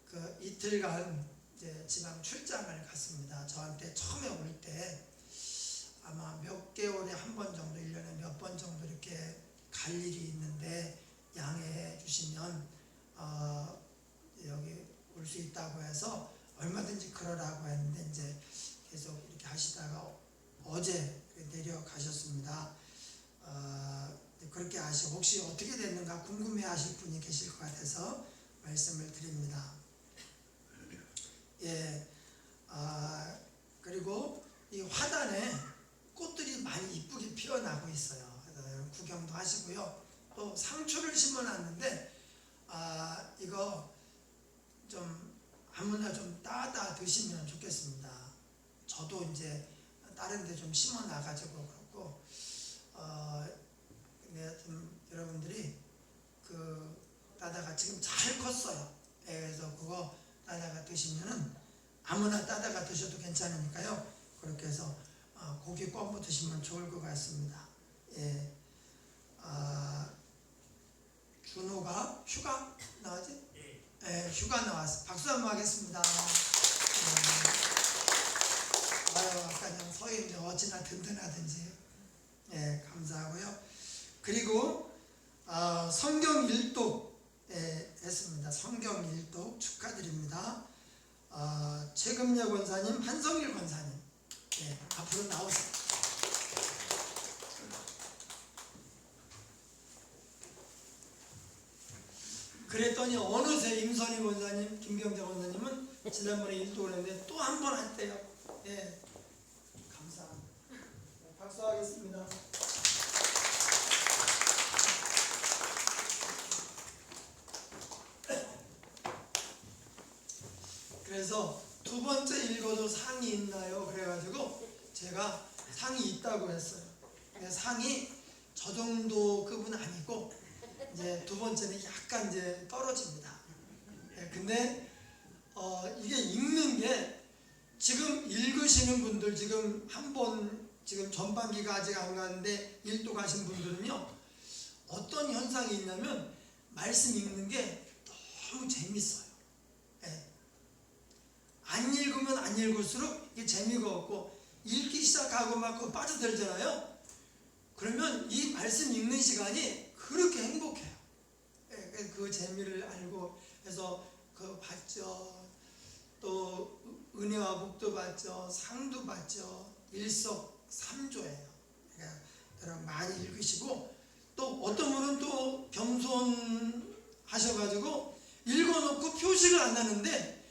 그 이틀간 이제 지방 출장을 갔습니다. 저한테 처음에 올 때 아마 몇 개월에 한 번 정도, 1년에 몇 번 정도 이렇게 갈 일이 있는데 양해해 주시면 여기 올 수 있다고 해서 얼마든지 그러라고 했는데 이제 계속 이렇게 하시다가 어제 내려가셨습니다. 그렇게 하시고 혹시 어떻게 됐는가 궁금해하실 분이 계실 것 같아서 말씀을 드립니다. 예, 그리고 이 화단에 꽃들이 많이 이쁘게 피어나고 있어요. 구경도 하시고요. 또 상추를 심어놨는데 이거 좀 아무나 좀 따다 드시면 좋겠습니다. 저도 이제 다른 데 좀 심어 놔가지고 그렇고 근데 여러분들이 그 따다가 지금 잘 컸어요. 예, 그래서 그거 따다가 드시면은 아무나 따다가 드셔도 괜찮으니까요. 그렇게 해서 고기 껌부 드시면 좋을 것 같습니다. 예, 준호가 휴가 나왔지? 예, 휴가 나왔어. 박수 한번 하겠습니다. 아까 그냥 서 있는데 어찌나 든든하든지. 예, 감사하고요. 그리고 성경 일독 했습니다. 성경 일독 축하드립니다. 최금여 권사님, 한성일 권사님, 예, 앞으로 나오세요. 그랬더니 어느새 임선희 권사님, 김경재 권사님은 지난번에 일독을 했는데 또 한 번 했대요. 예, 감사합니다. 박수하겠습니다. 그래서 두 번째 읽어도 상이 있나요? 그래가지고 제가 상이 있다고 했어요. 근데 상이 저 정도 급은 아니고 이제 두 번째는 약간 이제 떨어집니다. 근데 이게 읽는 게 지금 읽으시는 분들 지금 한 번 지금 전반기가 아직 안 가는데 일도 가신 분들은요 어떤 현상이 있냐면 말씀 읽는 게 너무 재밌어요. 안 읽으면 안 읽을수록 이게 재미가 없고 읽기 시작하고 막 그거 빠져들잖아요. 그러면 이 말씀 읽는 시간이 그렇게 행복해요. 그 재미를 알고 해서 그 받죠. 또 은혜와 복도 받죠. 상도 받죠. 일석삼조예요. 그러니까 여러분 많이 읽으시고 또 어떤 분은 또 겸손하셔가지고 읽어놓고 표시를 안 하는데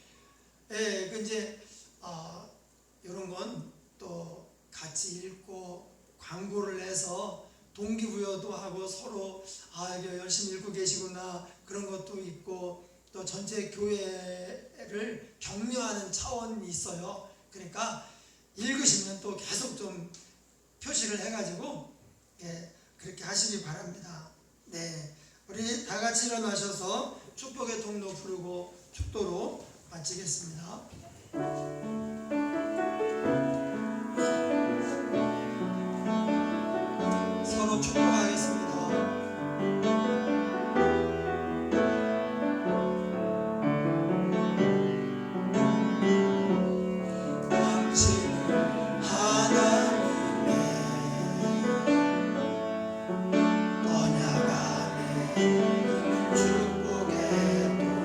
그 이제 이런 건 또 같이 읽고 광고를 해서 동기부여도 하고 서로 이게 열심히 읽고 계시구나 그런 것도 있고 또 전체 교회를 격려하는 차원이 있어요. 그러니까 읽으시면 또 계속 좀 표시를 해가지고 그렇게 하시기 바랍니다. 네, 우리 다 같이 일어나셔서 축복의 통로 부르고 축도로 마치겠습니다. 서로 축복하겠습니다. 축복의 통로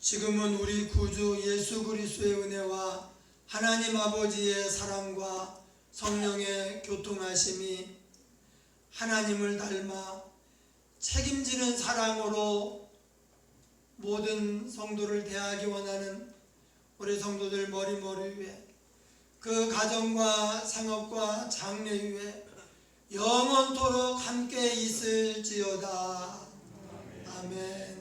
지금은 우리 구주 예수 그리스도의 은혜와 하나님 아버지의 사랑과 성령의 교통하심이 하나님을 닮아 책임지는 사랑으로 모든 성도를 대하기 원하는 우리 성도들 머리머리 위에, 그 가정과 상업과 장래 위에 영원토록 함께 있을지어다. 아멘.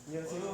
안녕하세요.